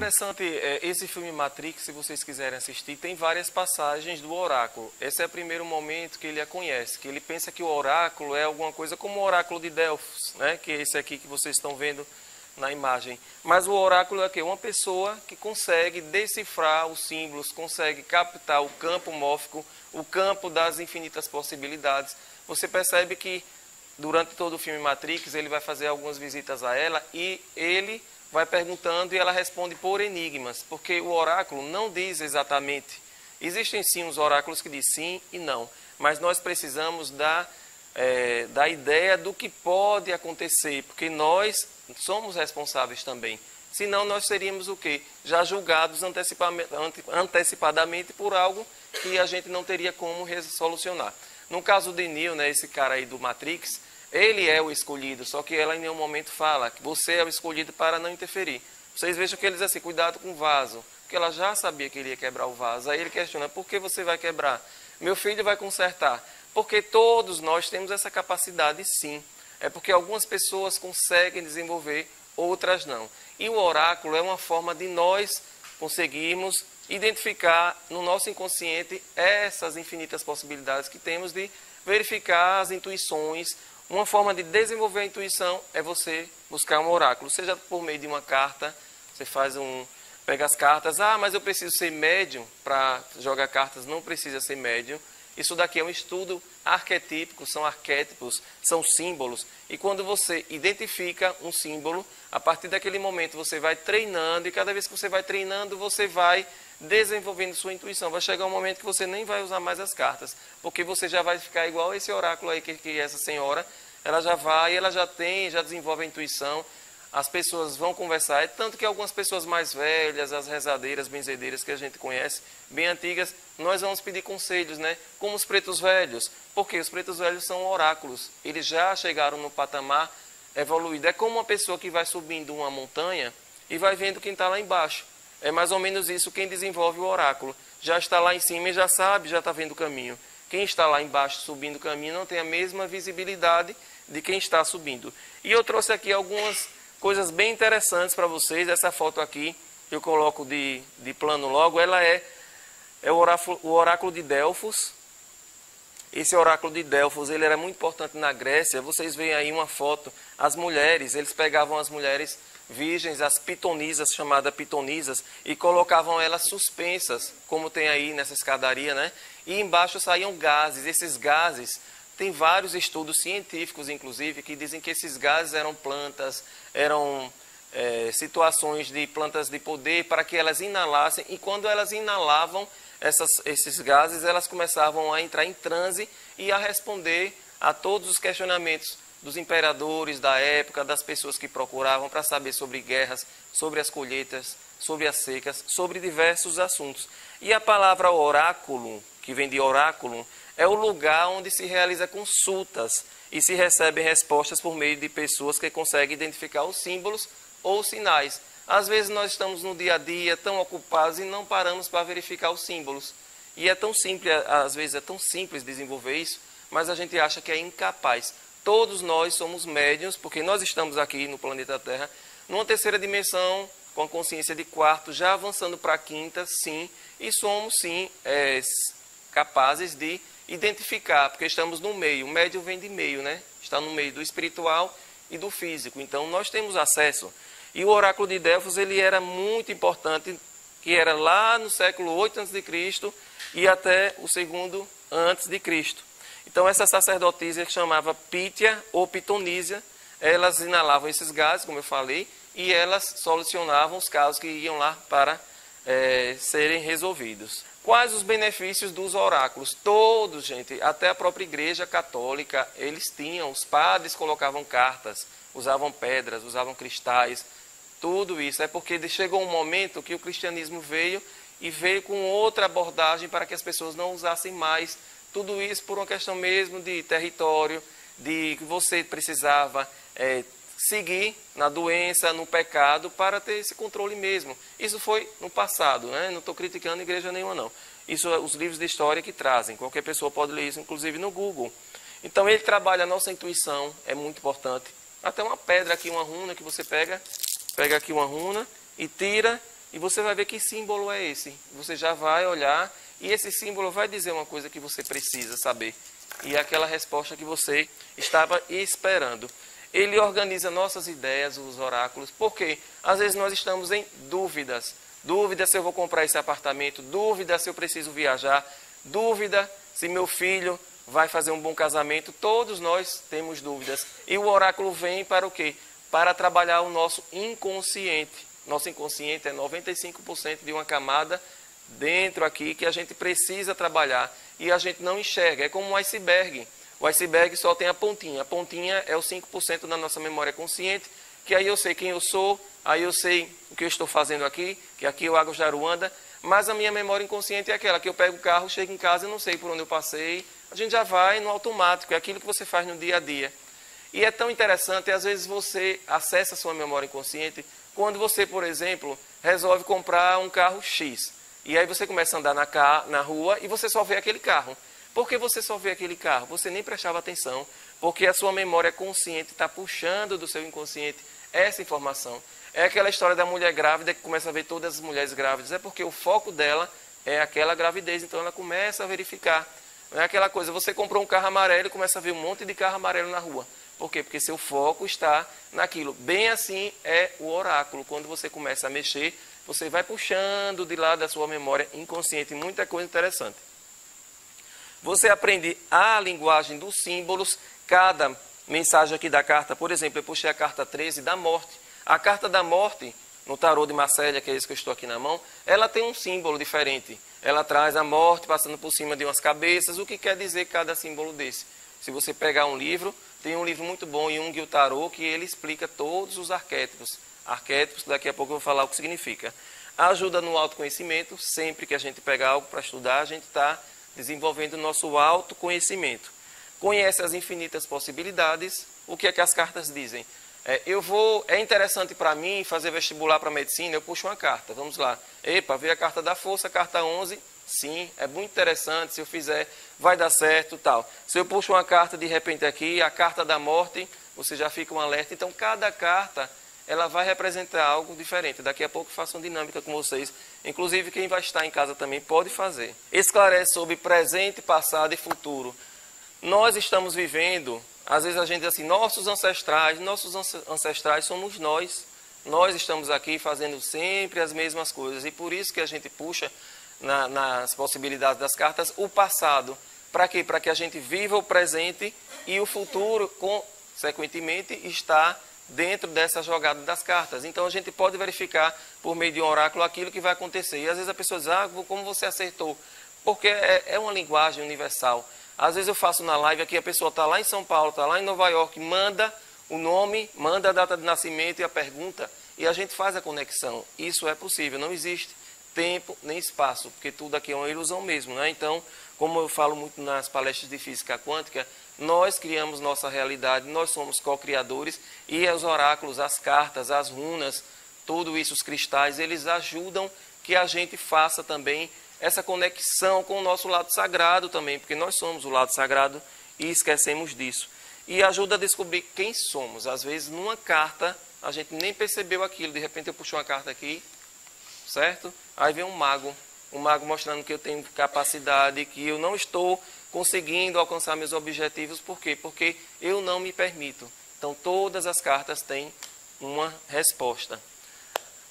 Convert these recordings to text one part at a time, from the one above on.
Interessante, esse filme Matrix, se vocês quiserem assistir, tem várias passagens do oráculo. Esse é o primeiro momento que ele a conhece, que ele pensa que o oráculo é alguma coisa como o oráculo de Delfos, né? Que é esse aqui que vocês estão vendo na imagem. Mas o oráculo é o quê? Uma pessoa que consegue decifrar os símbolos, consegue captar o campo mórfico, o campo das infinitas possibilidades. Você percebe que durante todo o filme Matrix, ele vai fazer algumas visitas a ela e ele vai perguntando e ela responde por enigmas, porque o oráculo não diz exatamente. Existem sim os oráculos que dizem sim e não, mas nós precisamos da ideia do que pode acontecer, porque nós somos responsáveis também. Senão nós seríamos o quê? Já julgados antecipadamente por algo que a gente não teria como solucionar. No caso de Neo, né, esse cara aí do Matrix, ele é o escolhido, só que ela em nenhum momento fala que você é o escolhido para não interferir. Vocês vejam que ele diz assim, cuidado com o vaso, porque ela já sabia que ele ia quebrar o vaso. Aí ele questiona, por que você vai quebrar? Meu filho vai consertar. Porque todos nós temos essa capacidade, sim. É porque algumas pessoas conseguem desenvolver, outras não. E o oráculo é uma forma de nós conseguirmos identificar no nosso inconsciente essas infinitas possibilidades que temos de verificar as intuições. Uma forma de desenvolver a intuição é você buscar um oráculo, seja por meio de uma carta, você pega as cartas, mas eu preciso ser médium para jogar cartas, não precisa ser médium. Isso daqui é um estudo arquetípico, são arquétipos, são símbolos. E quando você identifica um símbolo, a partir daquele momento você vai treinando, e cada vez que você vai treinando, você vai desenvolvendo sua intuição. Vai chegar um momento que você nem vai usar mais as cartas, porque você já vai ficar igual esse oráculo aí que essa senhora, ela já desenvolve a intuição. As pessoas vão conversar, tanto que algumas pessoas mais velhas, as rezadeiras, benzedeiras que a gente conhece, bem antigas, nós vamos pedir conselhos, né? Como os pretos velhos, porque os pretos velhos são oráculos, eles já chegaram no patamar evoluído. É como uma pessoa que vai subindo uma montanha e vai vendo quem está lá embaixo. É mais ou menos isso quem desenvolve o oráculo. Já está lá em cima e já sabe, já está vendo o caminho. Quem está lá embaixo subindo o caminho não tem a mesma visibilidade de quem está subindo. E eu trouxe aqui algumas coisas bem interessantes para vocês. Essa foto aqui, que eu coloco de plano logo, ela é o oráculo de Delfos. Esse oráculo de Delfos, ele era muito importante na Grécia. Vocês veem aí uma foto, as mulheres, eles pegavam as mulheres virgens, as pitonisas, chamadas pitonisas, e colocavam elas suspensas, como tem aí nessa escadaria, né? E embaixo saíam gases. Esses gases, tem vários estudos científicos, inclusive, que dizem que esses gases eram plantas, eram situações de plantas de poder para que elas inalassem, e quando elas inalavam esses gases, elas começavam a entrar em transe e a responder a todos os questionamentos dos imperadores da época, das pessoas que procuravam para saber sobre guerras, sobre as colheitas, sobre as secas, sobre diversos assuntos. E a palavra oráculo, que vem de oráculo, é o lugar onde se realiza consultas e se recebem respostas por meio de pessoas que conseguem identificar os símbolos ou sinais. Às vezes nós estamos no dia a dia tão ocupados e não paramos para verificar os símbolos. E é tão simples, às vezes é tão simples desenvolver isso, mas a gente acha que é incapaz. Todos nós somos médiuns, porque nós estamos aqui no planeta Terra, numa terceira dimensão, com a consciência de quarto, já avançando para a quinta, sim, e somos, sim, capazes de identificar, porque estamos no meio. O médium vem de meio, né? Está no meio do espiritual e do físico. Então, nós temos acesso. E o oráculo de Delfos, ele era muito importante, que era lá no século 8 a.C. e até o segundo a.C. Então, essa sacerdotisa que chamava Pítia ou Pitonísia, elas inalavam esses gases, como eu falei, e elas solucionavam os casos que iam lá para serem resolvidos. Quais os benefícios dos oráculos? Todos, gente, até a própria igreja católica, eles tinham, os padres colocavam cartas, usavam pedras, usavam cristais, tudo isso. É porque chegou um momento que o cristianismo veio e veio com outra abordagem para que as pessoas não usassem mais. Tudo isso por uma questão mesmo de território, de que você precisava seguir na doença, no pecado, para ter esse controle mesmo. Isso foi no passado, né? Não estou criticando igreja nenhuma, não. Isso os livros de história que trazem. Qualquer pessoa pode ler isso, inclusive no Google. Então, ele trabalha a nossa intuição, é muito importante. Até uma pedra aqui, uma runa que você pega aqui uma runa e tira, e você vai ver que símbolo é esse. Você já vai olhar e esse símbolo vai dizer uma coisa que você precisa saber. E é aquela resposta que você estava esperando. Ele organiza nossas ideias, os oráculos, porque às vezes nós estamos em dúvidas. Dúvida se eu vou comprar esse apartamento, dúvida se eu preciso viajar, dúvida se meu filho vai fazer um bom casamento. Todos nós temos dúvidas. E o oráculo vem para o quê? Para trabalhar o nosso inconsciente. Nosso inconsciente é 95% de uma camada dentro aqui que a gente precisa trabalhar e a gente não enxerga. É como um iceberg. O iceberg só tem a pontinha. A pontinha é os 5% da nossa memória consciente, que aí eu sei quem eu sou, aí eu sei o que eu estou fazendo aqui, que aqui é o Águas de Aruanda, mas a minha memória inconsciente é aquela que eu pego o carro, chego em casa e não sei por onde eu passei. A gente já vai no automático, é aquilo que você faz no dia a dia. E é tão interessante, às vezes você acessa a sua memória inconsciente quando você, por exemplo, resolve comprar um carro X. E aí você começa a andar na rua e você só vê aquele carro. Por que você só vê aquele carro? Você nem prestava atenção, porque a sua memória consciente está puxando do seu inconsciente essa informação. É aquela história da mulher grávida que começa a ver todas as mulheres grávidas. É porque o foco dela é aquela gravidez, então ela começa a verificar. Não é aquela coisa, você comprou um carro amarelo e começa a ver um monte de carro amarelo na rua. Por quê? Porque seu foco está naquilo. Bem assim é o oráculo. Quando você começa a mexer, você vai puxando de lá da sua memória inconsciente. Muita coisa interessante. Você aprende a linguagem dos símbolos. Cada mensagem aqui da carta, por exemplo, eu puxei a carta 13 da morte. A carta da morte, no tarô de Marcélia, que é esse que eu estou aqui na mão, ela tem um símbolo diferente. Ela traz a morte passando por cima de umas cabeças. O que quer dizer cada símbolo desse? Se você pegar um livro, tem um livro muito bom, Jung e o Tarô, que ele explica todos os arquétipos. Arquétipos, daqui a pouco eu vou falar o que significa. Ajuda no autoconhecimento. Sempre que a gente pegar algo para estudar, a gente está desenvolvendo o nosso autoconhecimento. Conhece as infinitas possibilidades. O que é que as cartas dizem? É interessante para mim fazer vestibular para medicina, eu puxo uma carta, vamos lá. Epa, veio a carta da força, a carta 11, sim, é muito interessante, se eu fizer vai dar certo, tal. Se eu puxo uma carta de repente aqui, a carta da morte, você já fica um alerta. Então cada carta, ela vai representar algo diferente. Daqui a pouco eu faço uma dinâmica com vocês. Inclusive quem vai estar em casa também pode fazer. Esclarece sobre presente, passado e futuro. Nós estamos vivendo, às vezes a gente diz assim, nossos ancestrais somos nós. Nós estamos aqui fazendo sempre as mesmas coisas. E por isso que a gente puxa nas possibilidades das cartas o passado. Para quê? Para que a gente viva o presente e o futuro, consequentemente, está dentro dessa jogada das cartas. Então a gente pode verificar por meio de um oráculo aquilo que vai acontecer. E às vezes a pessoa diz, como você acertou? Porque é uma linguagem universal. Às vezes eu faço na live aqui, a pessoa está lá em São Paulo, está lá em Nova York, manda o nome, manda a data de nascimento e a pergunta, e a gente faz a conexão. Isso é possível, não existe tempo nem espaço, porque tudo aqui é uma ilusão mesmo, né? Então, como eu falo muito nas palestras de física quântica, nós criamos nossa realidade, nós somos co-criadores, e os oráculos, as cartas, as runas, tudo isso, os cristais, eles ajudam que a gente faça também essa conexão com o nosso lado sagrado também, porque nós somos o lado sagrado e esquecemos disso. E ajuda a descobrir quem somos. Às vezes, numa carta, a gente nem percebeu aquilo. De repente, eu puxo uma carta aqui, certo? Aí vem um mago mostrando que eu tenho capacidade, que eu não estou conseguindo alcançar meus objetivos. Por quê? Porque eu não me permito. Então, todas as cartas têm uma resposta.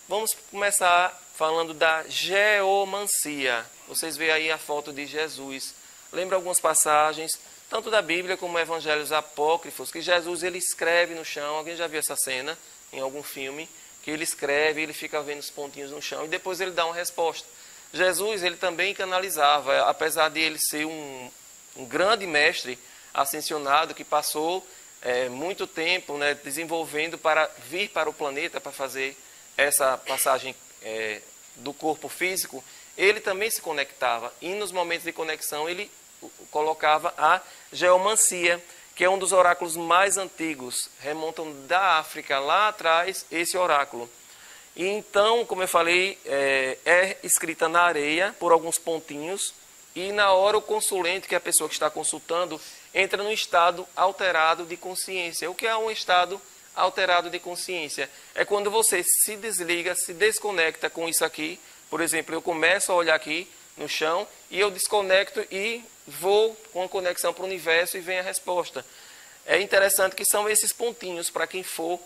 Vamos começar falando da geomancia. Vocês veem aí a foto de Jesus. Lembra algumas passagens, tanto da Bíblia como evangelhos apócrifos, que Jesus ele escreve no chão. Alguém já viu essa cena em algum filme? Que ele escreve, ele fica vendo os pontinhos no chão e depois ele dá uma resposta. Jesus ele também canalizava, apesar de ele ser um grande mestre ascensionado que passou muito tempo desenvolvendo para vir para o planeta para fazer essa passagem do corpo físico, ele também se conectava. E nos momentos de conexão ele colocava a geomancia, que é um dos oráculos mais antigos. Remontam da África, lá atrás, esse oráculo. E então, como eu falei, é escrita na areia por alguns pontinhos. E na hora o consulente, que é a pessoa que está consultando, entra num estado alterado de consciência. O que é um estado alterado de consciência. É quando você se desliga, se desconecta com isso aqui. Por exemplo, eu começo a olhar aqui no chão e eu desconecto e vou com a conexão para o universo e vem a resposta. É interessante que são esses pontinhos para quem for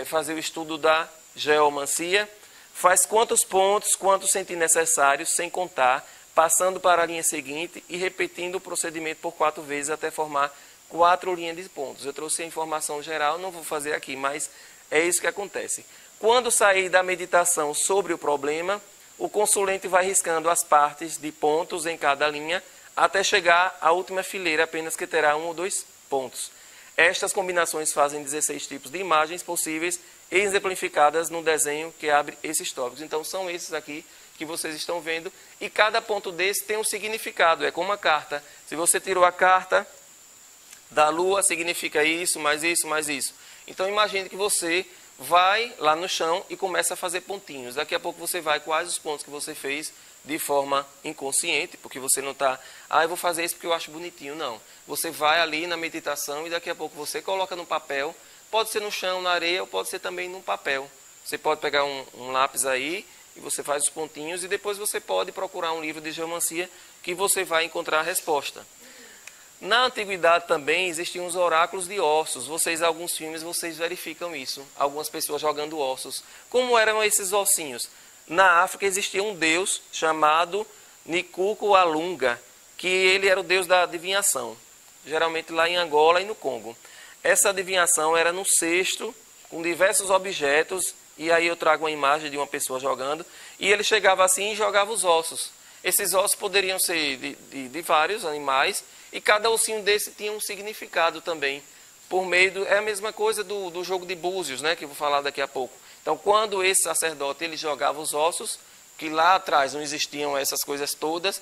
fazer o estudo da geomancia. Faz quantos pontos, quantos sentir necessários, sem contar, passando para a linha seguinte e repetindo o procedimento por 4 vezes até formar 4 linhas de pontos. Eu trouxe a informação geral, não vou fazer aqui, mas é isso que acontece. Quando sair da meditação sobre o problema, o consulente vai riscando as partes de pontos em cada linha até chegar à última fileira, apenas que terá 1 ou 2 pontos. Estas combinações fazem 16 tipos de imagens possíveis exemplificadas no desenho que abre esses tópicos. Então, são esses aqui que vocês estão vendo, e cada ponto desse tem um significado, é como uma carta. Se você tirou a carta da Lua, significa isso, mais isso, mais isso. Então, imagine que você vai lá no chão e começa a fazer pontinhos. Daqui a pouco você vai quais os pontos que você fez de forma inconsciente, porque você não está, eu vou fazer isso porque eu acho bonitinho. Não. Você vai ali na meditação e daqui a pouco você coloca no papel, pode ser no chão, na areia, ou pode ser também no papel. Você pode pegar um lápis aí e você faz os pontinhos e depois você pode procurar um livro de geomancia que você vai encontrar a resposta. Na antiguidade também existiam os oráculos de ossos. Alguns filmes, vocês verificam isso. Algumas pessoas jogando ossos. Como eram esses ossinhos? Na África existia um deus chamado Nikuku Alunga, que ele era o deus da adivinhação. Geralmente lá em Angola e no Congo. Essa adivinhação era no cesto, com diversos objetos, e aí eu trago uma imagem de uma pessoa jogando, e ele chegava assim e jogava os ossos. Esses ossos poderiam ser de vários animais, e cada ossinho desse tinha um significado também. É a mesma coisa do jogo de búzios, né, que eu vou falar daqui a pouco. Então, quando esse sacerdote ele jogava os ossos, que lá atrás não existiam essas coisas todas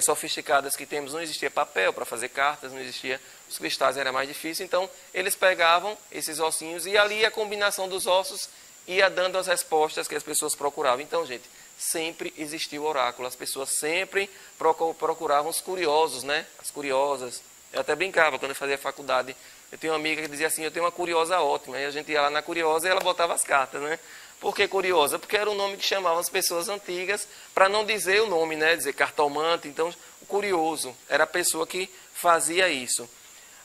sofisticadas que temos, não existia papel para fazer cartas, não existia, os cristais era mais difícil, então eles pegavam esses ossinhos e ali a combinação dos ossos ia dando as respostas que as pessoas procuravam. Então, gente, sempre existiu o oráculo, as pessoas sempre procuravam os curiosos, né? As curiosas. Eu até brincava quando eu fazia faculdade. Eu tenho uma amiga que dizia assim, eu tenho uma curiosa ótima. E a gente ia lá na curiosa e ela botava as cartas, né? Por que curiosa? Porque era o nome que chamavam as pessoas antigas, para não dizer o nome, né? Dizer cartomante. Então, o curioso era a pessoa que fazia isso.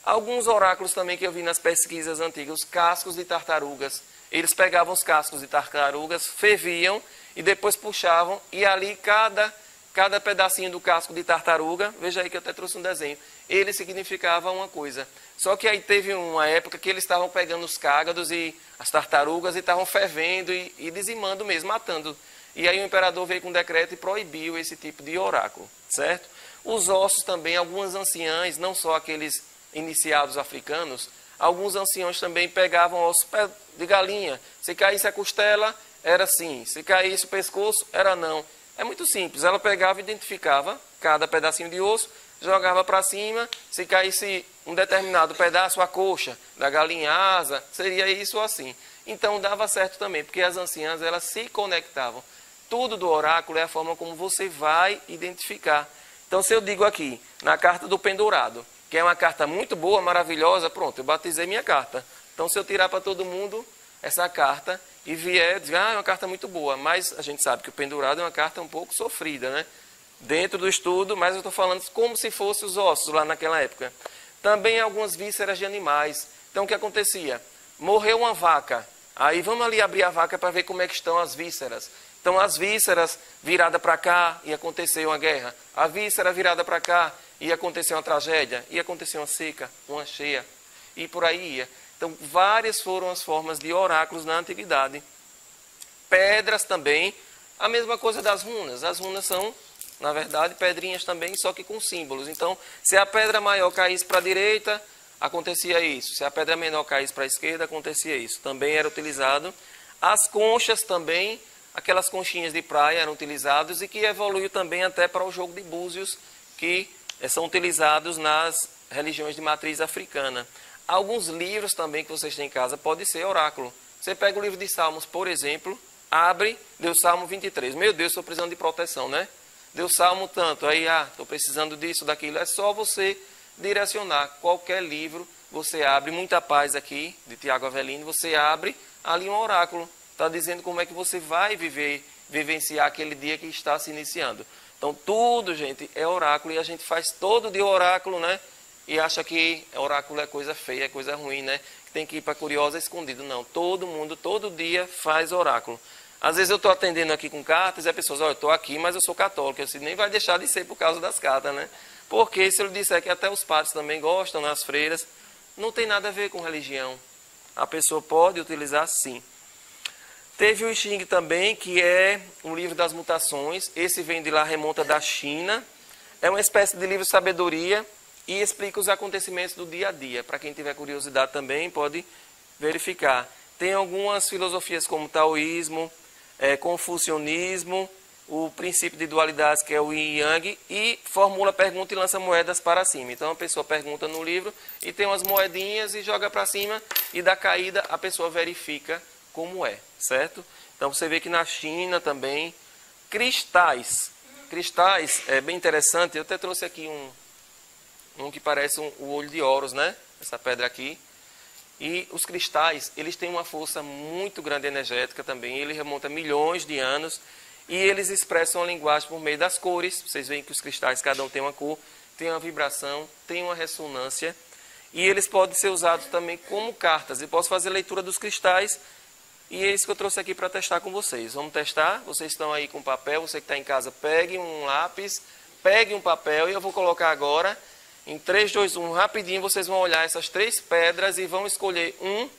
Alguns oráculos também que eu vi nas pesquisas antigas, os cascos de tartarugas. Eles pegavam os cascos de tartarugas, ferviam e depois puxavam, e ali cada pedacinho do casco de tartaruga, veja aí que eu até trouxe um desenho, ele significava uma coisa. Só que aí teve uma época que eles estavam pegando os cágados e as tartarugas e estavam fervendo e dizimando mesmo, matando. E aí o imperador veio com um decreto e proibiu esse tipo de oráculo, certo? Os ossos também, algumas anciãs, não só aqueles iniciados africanos, alguns anciãos também pegavam ossos de galinha. Se caísse a costela, era sim. Se caísse o pescoço, era não. É muito simples. Ela pegava e identificava cada pedacinho de osso, jogava para cima. Se caísse um determinado pedaço, a coxa da galinha, a asa, seria isso ou assim. Então dava certo também, porque as anciãs elas se conectavam. Tudo do oráculo é a forma como você vai identificar. Então, se eu digo aqui, na carta do pendurado, que é uma carta muito boa, maravilhosa, pronto, eu batizei minha carta. Então, se eu tirar para todo mundo essa carta e vier, dizer, é uma carta muito boa, mas a gente sabe que o pendurado é uma carta um pouco sofrida, né? Dentro do estudo, mas eu estou falando como se fossem os ossos lá naquela época. Também algumas vísceras de animais. Então, o que acontecia? Morreu uma vaca. Aí, vamos ali abrir a vaca para ver como é que estão as vísceras. Então, as vísceras viradas para cá, ia acontecer uma guerra. A víscera virada para cá, ia acontecer uma tragédia. Ia acontecer uma seca, uma cheia. E por aí ia. Então, várias foram as formas de oráculos na antiguidade. Pedras também, a mesma coisa das runas. As runas são, na verdade, pedrinhas também, só que com símbolos. Então, se a pedra maior caísse para a direita, acontecia isso. Se a pedra menor caísse para a esquerda, acontecia isso. Também era utilizado. As conchas também, aquelas conchinhas de praia eram utilizadas e que evoluiu também até para o jogo de búzios, que são utilizados nas religiões de matriz africana. Alguns livros também que vocês têm em casa pode ser oráculo. Você pega o livro de Salmos, por exemplo, abre, deu Salmo 23. Meu Deus, estou precisando de proteção, né? Deu Salmo tanto, aí, estou precisando disso, daquilo. É só você direcionar. Qualquer livro você abre Muita Paz aqui, de Tiago Avelino, você abre ali um oráculo. Está dizendo como é que você vai vivenciar aquele dia que está se iniciando. Então, tudo, gente, é oráculo, e a gente faz todo dia oráculo, né? E acha que oráculo é coisa feia, é coisa ruim, né? Que tem que ir para curiosa escondido. Não, todo mundo, todo dia faz oráculo. Às vezes eu estou atendendo aqui com cartas e a pessoa diz, olha, eu estou aqui, mas eu sou católico. Eu disse, nem vai deixar de ser por causa das cartas, né? Porque se eu disser que até os padres também gostam, né, as freiras, não tem nada a ver com religião. A pessoa pode utilizar sim. Teve o I Ching também, que é um livro das mutações. Esse vem de lá, remonta da China. É uma espécie de livro de sabedoria e explica os acontecimentos do dia a dia. Para quem tiver curiosidade também, pode verificar. Tem algumas filosofias como taoísmo, confucionismo, o princípio de dualidades, que é o Yin e Yang, e formula pergunta e lança moedas para cima. Então a pessoa pergunta no livro e tem umas moedinhas e joga para cima, e da caída a pessoa verifica como é, certo? Então você vê que na China também, cristais. Cristais é bem interessante, eu até trouxe aqui um que parece o olho de Horus, né? Essa pedra aqui. E os cristais, eles têm uma força muito grande energética também, ele remonta milhões de anos, e eles expressam a linguagem por meio das cores. Vocês veem que os cristais, cada um tem uma cor, tem uma vibração, tem uma ressonância, e eles podem ser usados também como cartas. Eu posso fazer leitura dos cristais, e é isso que eu trouxe aqui para testar com vocês. Vamos testar? Vocês estão aí com papel, você que está em casa, pegue um lápis, pegue um papel, e eu vou colocar agora, em 3, 2, 1, rapidinho, vocês vão olhar essas 3 pedras e vão escolher 1,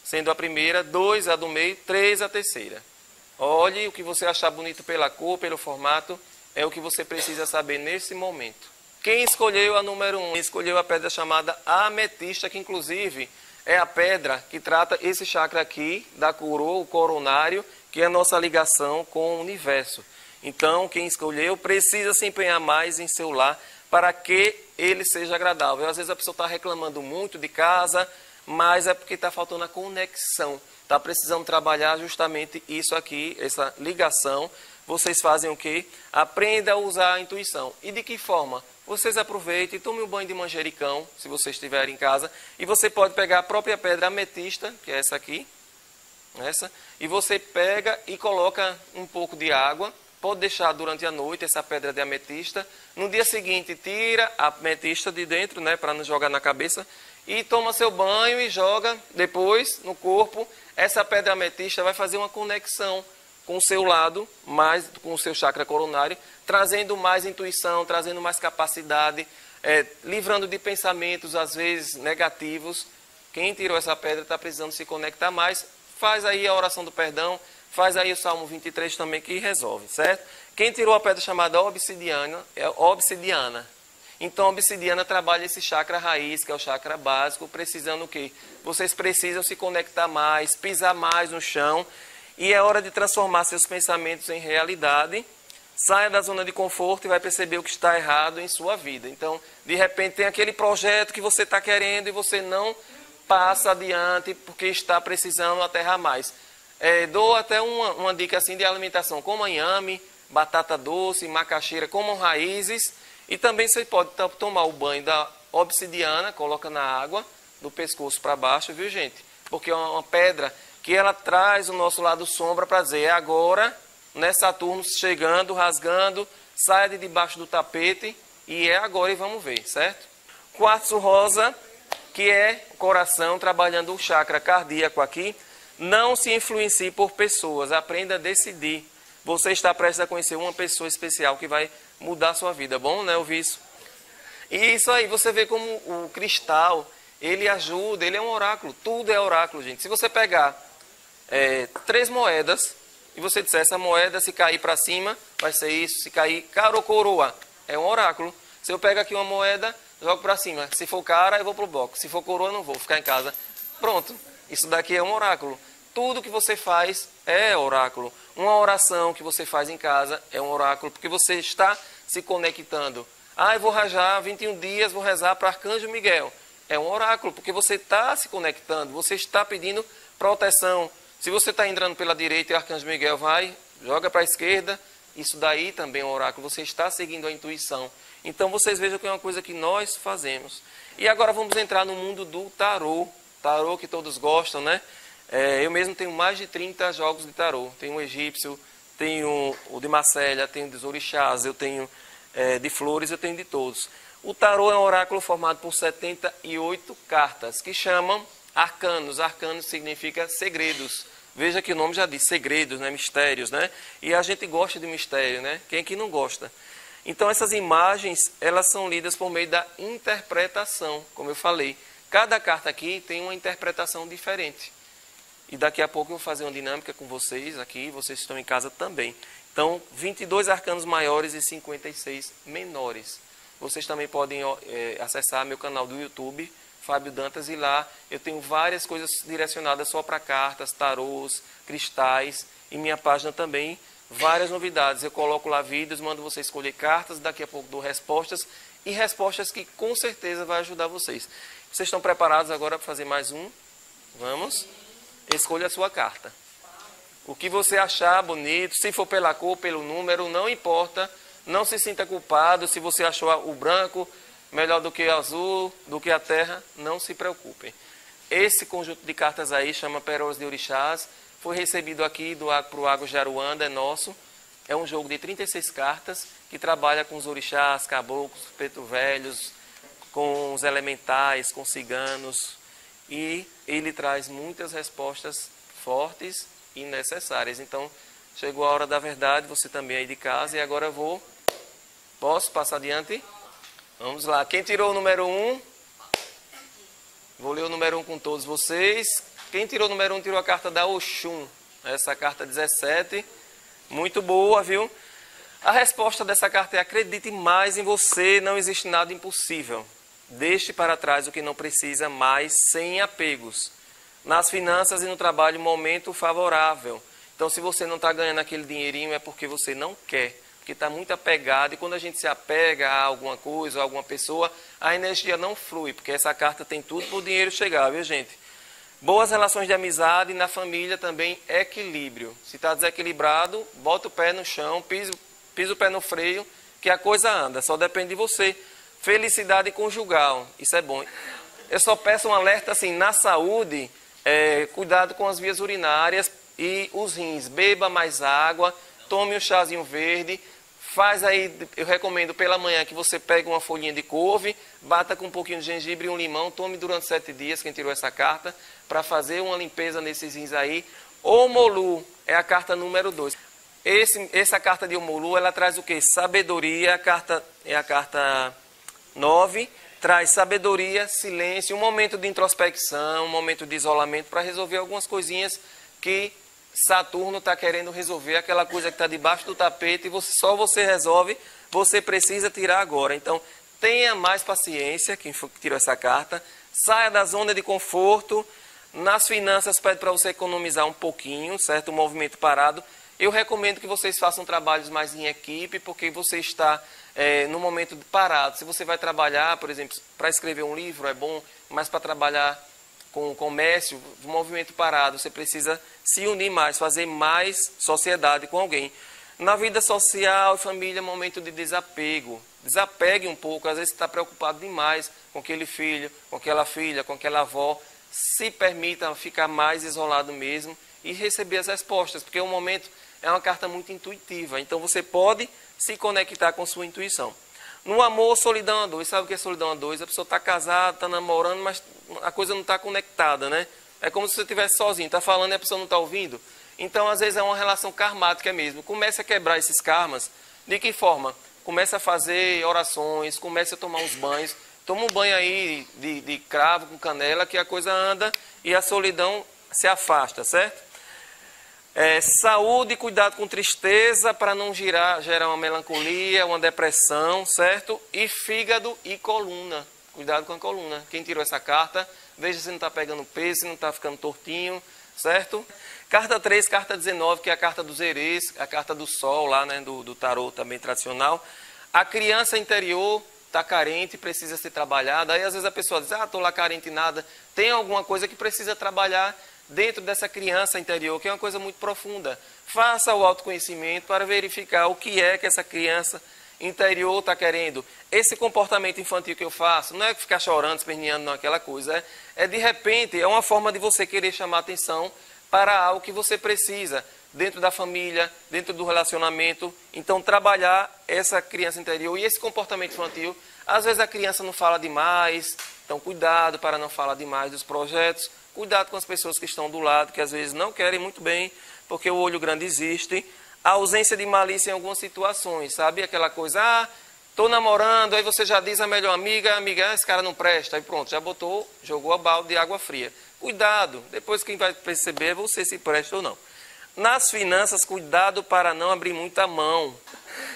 sendo a primeira, 2, a do meio, 3, a terceira. Olhe o que você achar bonito pela cor, pelo formato, é o que você precisa saber nesse momento. Quem escolheu a número 1? Escolheu a pedra chamada ametista, que inclusive é a pedra que trata esse chakra aqui, da coroa, o coronário, que é a nossa ligação com o universo. Então, quem escolheu precisa se empenhar mais em seu lar para que ele seja agradável. Às vezes a pessoa está reclamando muito de casa, mas é porque está faltando a conexão. Está precisando trabalhar justamente isso aqui, essa ligação. Vocês fazem o quê? Aprenda a usar a intuição. E de que forma? Vocês aproveitem, tomem um banho de manjericão, se vocês estiverem em casa, e você pode pegar a própria pedra ametista, que é essa aqui, e você pega e coloca um pouco de água, pode deixar durante a noite essa pedra de ametista, no dia seguinte tira a ametista de dentro, né, para não jogar na cabeça, e toma seu banho e joga depois no corpo. Essa pedra ametista vai fazer uma conexão com o seu lado, mais com o seu chakra coronário, trazendo mais intuição, trazendo mais capacidade, livrando de pensamentos, às vezes, negativos. Quem tirou essa pedra está precisando se conectar mais. Faz aí a oração do perdão, faz aí o Salmo 23 também, que resolve, certo? Quem tirou a pedra chamada obsidiana, é obsidiana. Então, a obsidiana trabalha esse chakra raiz, que é o chakra básico, precisando o quê? Vocês precisam se conectar mais, pisar mais no chão, e é hora de transformar seus pensamentos em realidade. Saia da zona de conforto e vai perceber o que está errado em sua vida. Então, de repente, tem aquele projeto que você está querendo e você não passa adiante porque está precisando aterrar mais. Dou até uma dica assim de alimentação: comam inhame, batata doce, macaxeira, comam raízes. E também você pode tomar o banho da obsidiana, coloca na água, do pescoço para baixo, viu, gente? Porque é uma pedra que ela traz o nosso lado sombra para dizer, agora, né, Saturno chegando, rasgando, saia de debaixo do tapete, e é agora e vamos ver, certo? Quartzo rosa, que é o coração, trabalhando o chakra cardíaco aqui. Não se influencie por pessoas, aprenda a decidir. Você está prestes a conhecer uma pessoa especial que vai mudar a sua vida, bom, né, ouvir isso? E isso aí, você vê como o cristal, ele ajuda, ele é um oráculo, tudo é oráculo, gente. Se você pegar 3 moedas, e você disser, essa moeda, se cair para cima, vai ser isso, se cair cara ou coroa, é um oráculo. Se eu pego aqui uma moeda, jogo para cima, se for cara, eu vou para o bloco, se for coroa, eu não vou, ficar em casa. Pronto, isso daqui é um oráculo. Tudo que você faz é oráculo. Uma oração que você faz em casa é um oráculo, porque você está se conectando. Eu vou rajar 21 dias, vou rezar para Arcanjo Miguel. É um oráculo, porque você está se conectando, você está pedindo proteção. Se você está entrando pela direita e o Arcanjo Miguel joga para a esquerda, isso daí também é um oráculo. Você está seguindo a intuição. Então vocês vejam que é uma coisa que nós fazemos. E agora vamos entrar no mundo do tarô. Tarô que todos gostam, né? Eu mesmo tenho mais de 30 jogos de tarô. Tenho o egípcio, tenho o de Marselha, tenho dos orixás, eu tenho de flores, eu tenho de todos. O tarô é um oráculo formado por 78 cartas, que chamam arcanos. Arcanos significa segredos. Veja que o nome já diz, segredos, né? Mistérios, né? E a gente gosta de mistério, né? Quem é que não gosta? Então, essas imagens, elas são lidas por meio da interpretação, como eu falei. Cada carta aqui tem uma interpretação diferente. E daqui a pouco eu vou fazer uma dinâmica com vocês aqui, vocês estão em casa também. Então, 22 arcanos maiores e 56 menores. Vocês também podem acessar meu canal do YouTube, Fábio Dantas, e lá eu tenho várias coisas direcionadas só para cartas, tarôs, cristais, e minha página também, várias novidades. Eu coloco lá vídeos, mando você escolher cartas, daqui a pouco dou respostas, e respostas que com certeza vai ajudar vocês. Vocês estão preparados agora para fazer mais um? Vamos? Escolha a sua carta. O que você achar bonito, se for pela cor, pelo número, não importa. Não se sinta culpado se você achou o branco melhor do que o azul, do que a terra, não se preocupem. Esse conjunto de cartas aí chama Pérolas de Orixás, foi recebido aqui para o Agro Jaruanda, é nosso. É um jogo de 36 cartas que trabalha com os orixás, caboclos, preto velhos, com os elementais, com ciganos. E ele traz muitas respostas fortes e necessárias. Então, chegou a hora da verdade, você também aí de casa. E agora eu posso passar adiante? Vamos lá. Quem tirou o número 1? Vou ler o número 1 com todos vocês. Quem tirou o número 1 tirou a carta da Oxum. Essa carta 17. Muito boa, viu? A resposta dessa carta é: acredite mais em você, não existe nada impossível. Deixe para trás o que não precisa mais, sem apegos. Nas finanças e no trabalho, momento favorável. Então, se você não está ganhando aquele dinheirinho, é porque você não quer. Porque está muito apegado, e quando a gente se apega a alguma coisa, a alguma pessoa, a energia não flui, porque essa carta tem tudo para o dinheiro chegar, viu, gente? Boas relações de amizade, e na família também equilíbrio. Se está desequilibrado, bota o pé no chão, pisa o pé no freio, que a coisa anda, só depende de você. Felicidade conjugal, isso é bom. Eu só peço um alerta assim, na saúde, cuidado com as vias urinárias e os rins. Beba mais água, tome um chazinho verde. Faz aí, eu recomendo pela manhã que você pegue uma folhinha de couve, bata com um pouquinho de gengibre e um limão, tome durante 7 dias, quem tirou essa carta, para fazer uma limpeza nesses rins aí. Omolu é a carta número 2. Essa carta de Omolu, ela traz o quê? Sabedoria, é a carta 9, traz sabedoria, silêncio, um momento de introspecção, um momento de isolamento para resolver algumas coisinhas que Saturno está querendo resolver, aquela coisa que está debaixo do tapete e só você resolve, você precisa tirar agora. Então, tenha mais paciência, quem tirou essa carta, saia da zona de conforto. Nas finanças, pede para você economizar um pouquinho, certo? O movimento parado. Eu recomendo que vocês façam trabalhos mais em equipe, porque você está no momento parado. Se você vai trabalhar, por exemplo, para escrever um livro é bom, mas para trabalhar com o comércio, o movimento parado, você precisa se unir mais, fazer mais sociedade com alguém. Na vida social e família, momento de desapego. Desapegue um pouco, às vezes você está preocupado demais com aquele filho, com aquela filha, com aquela avó. Se permita ficar mais isolado mesmo e receber as respostas, porque o momento é uma carta muito intuitiva, então você pode se conectar com sua intuição. No amor, solidão a dois. Sabe o que é solidão a dois? A pessoa está casada, está namorando, mas a coisa não está conectada, né? É como se você estivesse sozinho, está falando e a pessoa não está ouvindo. Então, às vezes, é uma relação karmática mesmo. Comece a quebrar esses karmas. De que forma? Comece a fazer orações, comece a tomar uns banhos. Toma um banho aí de cravo com canela, que a coisa anda e a solidão se afasta, certo? Saúde, cuidado com tristeza para não gerar uma melancolia, uma depressão, certo? E fígado e coluna. Cuidado com a coluna. Quem tirou essa carta, veja se não está pegando peso, se não está ficando tortinho, certo? Carta 3, carta 19, que é a carta dos herês, a carta do sol lá, né, do tarô também tradicional. A criança interior está carente, precisa ser trabalhada. Aí às vezes a pessoa diz, estou lá carente em nada. Tem alguma coisa que precisa trabalhar dentro dessa criança interior, que é uma coisa muito profunda. Faça o autoconhecimento para verificar o que é que essa criança interior está querendo. Esse comportamento infantil que eu faço, não é ficar chorando, esperneando, não, aquela coisa. É de repente, é uma forma de você querer chamar atenção para algo que você precisa, dentro da família, dentro do relacionamento. Então, trabalhar essa criança interior e esse comportamento infantil. Às vezes a criança não fala demais, então cuidado para não falar demais dos projetos. Cuidado com as pessoas que estão do lado, que às vezes não querem muito bem, porque o olho grande existe. A ausência de malícia em algumas situações, sabe? Aquela coisa, estou namorando, aí você já diz à melhor amiga, esse cara não presta, aí pronto, já botou, jogou a balde de água fria. Cuidado, depois quem vai perceber é você se presta ou não. Nas finanças, cuidado para não abrir muita mão.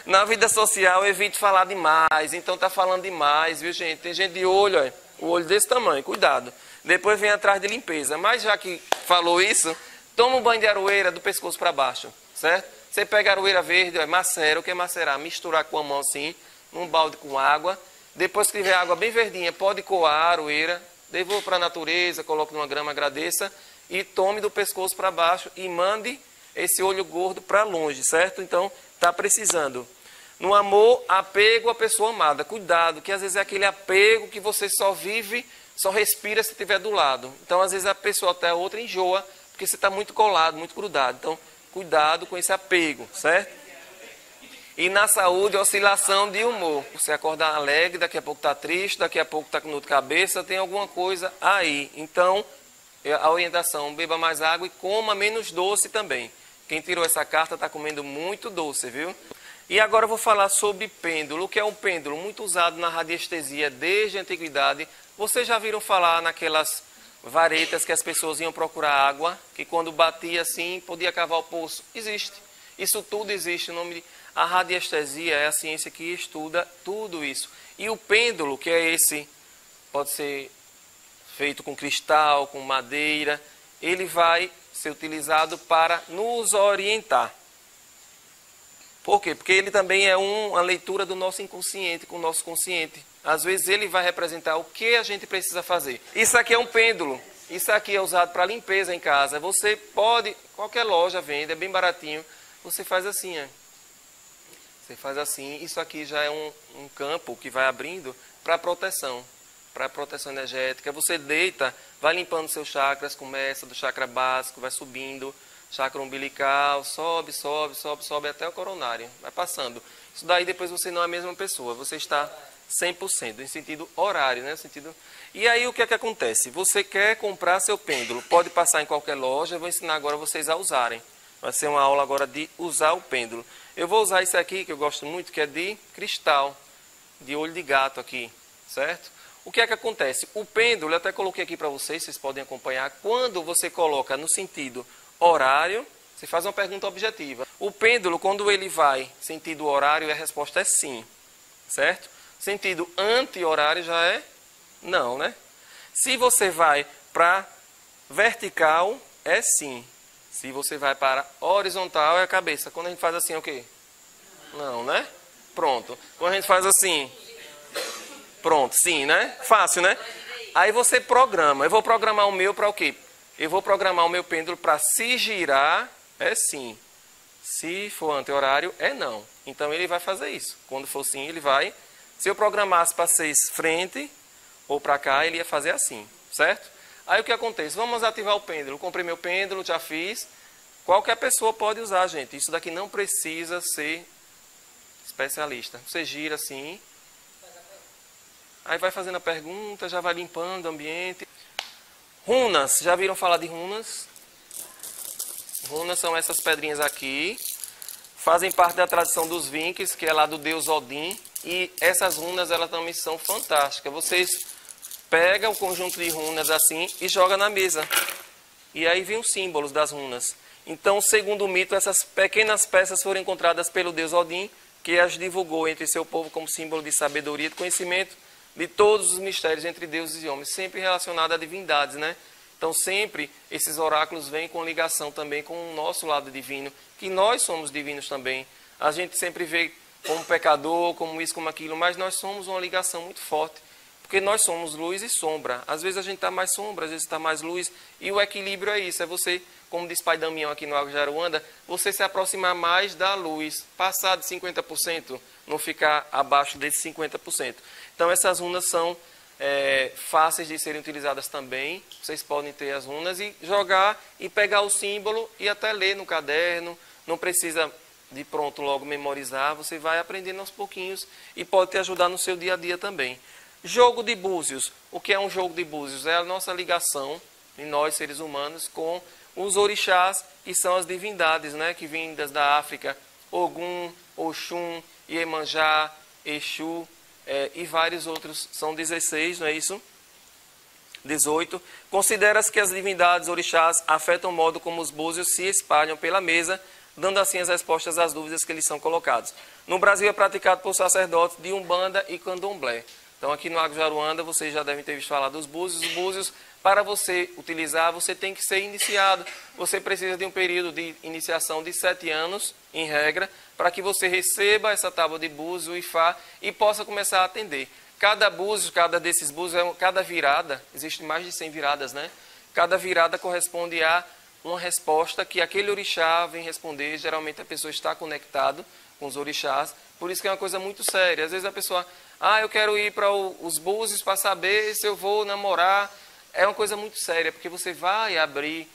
Na vida social, evite falar demais, então está falando demais, viu gente? Tem gente de olho, o olho desse tamanho, cuidado. Depois vem atrás de limpeza. Mas já que falou isso, toma um banho de aroeira do pescoço para baixo, certo? Você pega a aroeira verde, macera, o que é macerar? Misturar com a mão assim, num balde com água. Depois que tiver água bem verdinha, pode coar a aroeira, devolva para a natureza, coloque numa grama, agradeça, e tome do pescoço para baixo e mande esse olho gordo para longe, certo? Então, está precisando. No amor, apego à pessoa amada. Cuidado, que às vezes é aquele apego que você só vive, só respira se estiver do lado. Então, às vezes a pessoa até a outra enjoa, porque você está muito colado, muito grudado. Então, cuidado com esse apego, certo? E na saúde, oscilação de humor. Você acordar alegre, daqui a pouco está triste, daqui a pouco está com dor de cabeça, tem alguma coisa aí. Então, a orientação, beba mais água e coma menos doce também. Quem tirou essa carta está comendo muito doce, viu? E agora eu vou falar sobre pêndulo. O que é um pêndulo? Muito usado na radiestesia desde a antiguidade. Vocês já viram falar naquelas varetas que as pessoas iam procurar água, que quando batia assim, podia cavar o poço? Existe. Isso tudo existe. O nome de... A radiestesia é a ciência que estuda tudo isso. E o pêndulo, que é esse, pode ser feito com cristal, com madeira, ele vai ser utilizado para nos orientar. Por quê? Porque ele também é uma leitura do nosso inconsciente com o nosso consciente. Às vezes ele vai representar o que a gente precisa fazer. Isso aqui é um pêndulo. Isso aqui é usado para limpeza em casa. Você pode, qualquer loja vende, é bem baratinho. Você faz assim, ó. Você faz assim. Isso aqui já é um campo que vai abrindo para proteção. Para proteção energética. Você deita, vai limpando seus chakras, começa do chakra básico, vai subindo. Chakra umbilical, sobe, sobe, sobe, sobe até o coronário. Vai passando. Isso daí depois você não é a mesma pessoa. Você está 100%, em sentido horário, né? Sentido... E aí o que é que acontece? Você quer comprar seu pêndulo. Pode passar em qualquer loja. Eu vou ensinar agora vocês a usarem. Vai ser uma aula agora de usar o pêndulo. Eu vou usar esse aqui, que eu gosto muito, que é de cristal. De olho de gato aqui, certo? O que é que acontece? O pêndulo, eu até coloquei aqui para vocês, vocês podem acompanhar. Quando você coloca no sentido horário, você faz uma pergunta objetiva. O pêndulo, quando ele vai sentido horário, a resposta é sim, certo? Sentido anti-horário já é não, né? Se você vai para vertical, é sim. Se você vai para horizontal, é a cabeça. Quando a gente faz assim, é o quê? Não, né? Pronto. Quando a gente faz assim, pronto, sim, né? Fácil, né? Aí você programa. Eu vou programar o meu para o quê? Eu vou programar o meu pêndulo para se girar, é sim. Se for anti-horário, é não. Então ele vai fazer isso. Quando for sim, ele vai. Se eu programasse para ser frente ou para cá, ele ia fazer assim, certo? Aí o que acontece? Vamos ativar o pêndulo. Comprei meu pêndulo, já fiz. Qualquer pessoa pode usar, gente. Isso daqui não precisa ser especialista. Você gira assim. Aí vai fazendo a pergunta, já vai limpando o ambiente. Runas, já viram falar de runas? Runas são essas pedrinhas aqui. Fazem parte da tradição dos Vikings, que é lá do deus Odin. E essas runas, elas também são fantásticas. Vocês pegam o conjunto de runas assim e jogam na mesa. E aí vem os símbolos das runas. Então, segundo o mito, essas pequenas peças foram encontradas pelo deus Odin, que as divulgou entre seu povo como símbolo de sabedoria e de conhecimento de todos os mistérios entre deuses e homens, sempre relacionado a divindades, né? Então, sempre esses oráculos vêm com ligação também com o nosso lado divino, que nós somos divinos também. A gente sempre vê como pecador, como isso, como aquilo, mas nós somos uma ligação muito forte, porque nós somos luz e sombra. Às vezes a gente está mais sombra, às vezes está mais luz, e o equilíbrio é isso, é você como diz Pai Damião aqui no Água de Jaruanda, você se aproximar mais da luz, passar de 50%, não ficar abaixo desses 50%. Então, essas runas são fáceis de serem utilizadas também. Vocês podem ter as runas e jogar e pegar o símbolo e até ler no caderno. Não precisa de pronto logo memorizar, você vai aprendendo aos pouquinhos e pode te ajudar no seu dia a dia também. Jogo de búzios. O que é um jogo de búzios? É a nossa ligação, de nós seres humanos, com os orixás, que são as divindades, né, que vindas da África, Ogum, Oxum, Iemanjá, Exu, e vários outros, são 16, não é isso? 18. Considera-se que as divindades orixás afetam o modo como os búzios se espalham pela mesa, dando assim as respostas às dúvidas que lhes são colocadas. No Brasil é praticado por sacerdotes de Umbanda e Candomblé. Então aqui no Água de Jaruanda vocês já devem ter visto falar dos búzios. Os búzios, para você utilizar, você tem que ser iniciado. Você precisa de um período de iniciação de 7 anos, em regra, para que você receba essa tábua de búzio, o Ifá, e possa começar a atender. Cada búzio, cada desses búzios, cada virada, existem mais de 100 viradas, né? Cada virada corresponde a uma resposta que aquele orixá vem responder. Geralmente a pessoa está conectado com os orixás, por isso que é uma coisa muito séria. Às vezes a pessoa, eu quero ir para os búzios para saber se eu vou namorar. É uma coisa muito séria, porque você vai abrir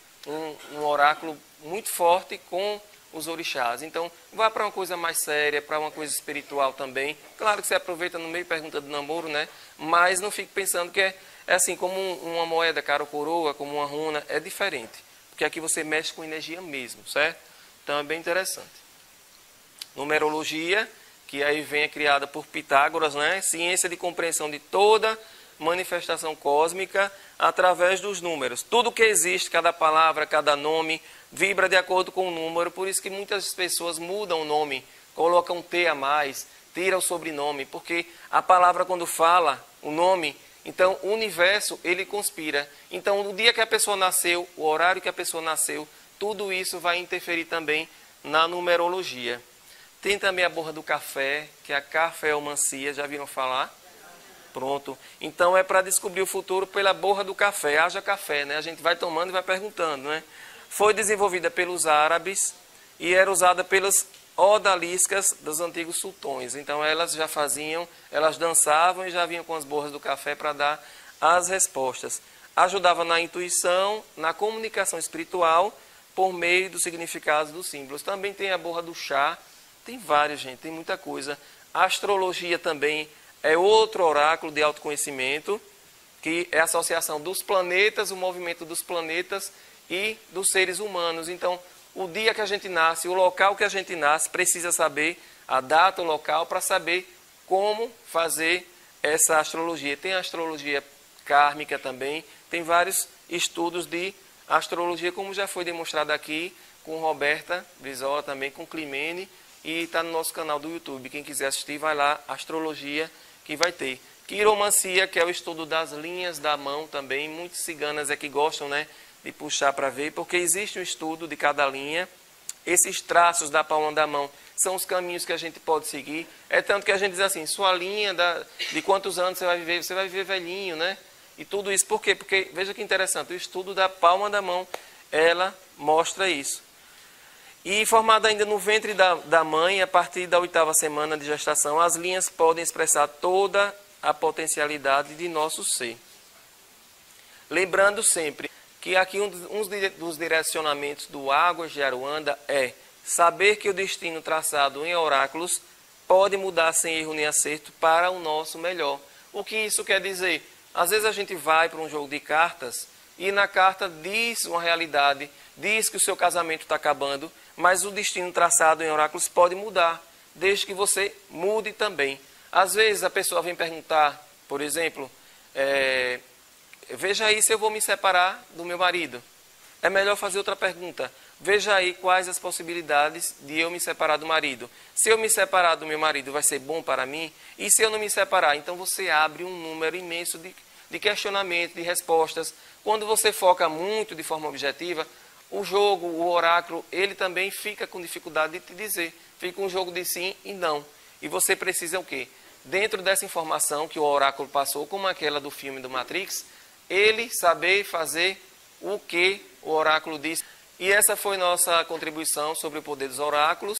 um oráculo muito forte com os orixás. Então, vá para uma coisa mais séria, para uma coisa espiritual também. Claro que você aproveita no meio pergunta do namoro, né? Mas não fique pensando que é assim, como uma moeda cara ou coroa, como uma runa, é diferente. Porque aqui você mexe com energia mesmo, certo? Então, é bem interessante. Numerologia, que aí vem criada por Pitágoras, né? Ciência de compreensão de toda manifestação cósmica através dos números. Tudo que existe, cada palavra, cada nome, vibra de acordo com o número. Por isso que muitas pessoas mudam o nome, colocam T a mais, tiram o sobrenome, porque a palavra quando fala o nome, então o universo ele conspira. Então no dia que a pessoa nasceu, o horário que a pessoa nasceu, tudo isso vai interferir também na numerologia. Tem também a borra do café, que é a cafeomancia, já viram falar? Pronto. Então é para descobrir o futuro pela borra do café. Haja café, né? A gente vai tomando e vai perguntando, né? Foi desenvolvida pelos árabes e era usada pelas odaliscas dos antigos sultões. Então elas já faziam, elas dançavam e já vinham com as borras do café para dar as respostas. Ajudava na intuição, na comunicação espiritual, por meio dos significados dos símbolos. Também tem a borra do chá. Tem vários, gente, tem muita coisa. A astrologia também é outro oráculo de autoconhecimento, que é a associação dos planetas, o movimento dos planetas e dos seres humanos. Então, o dia que a gente nasce, o local que a gente nasce, precisa saber a data, o local, para saber como fazer essa astrologia. Tem a astrologia kármica também, tem vários estudos de astrologia, como já foi demonstrado aqui com Roberta Brizola, também com Climene, e está no nosso canal do YouTube. Quem quiser assistir, vai lá, astrologia, que vai ter. Quiromancia, que é o estudo das linhas da mão também. Muitos ciganas é que gostam, né, de puxar para ver, porque existe um estudo de cada linha. Esses traços da palma da mão são os caminhos que a gente pode seguir. É tanto que a gente diz assim, sua linha de quantos anos você vai viver velhinho, né? E tudo isso, por quê? Porque, veja que interessante, o estudo da palma da mão, ela mostra isso. E formada ainda no ventre da mãe, a partir da 8ª semana de gestação, as linhas podem expressar toda a potencialidade de nosso ser. Lembrando sempre que aqui um dos direcionamentos do Águas de Jaruanda é saber que o destino traçado em oráculos pode mudar sem erro nem acerto para o nosso melhor. O que isso quer dizer? Às vezes a gente vai para um jogo de cartas e na carta diz uma realidade, diz que o seu casamento está acabando, mas o destino traçado em oráculos pode mudar, desde que você mude também. Às vezes a pessoa vem perguntar, por exemplo, veja aí se eu vou me separar do meu marido. É melhor fazer outra pergunta. Veja aí quais as possibilidades de eu me separar do marido. Se eu me separar do meu marido, vai ser bom para mim? E se eu não me separar? Então você abre um número imenso de questionamentos, de respostas. Quando você foca muito de forma objetiva, o jogo, o oráculo, ele também fica com dificuldade de te dizer. Fica um jogo de sim e não. E você precisa o quê? Dentro dessa informação que o oráculo passou, como aquela do filme do Matrix, ele saber fazer o que o oráculo diz. E essa foi nossa contribuição sobre o poder dos oráculos.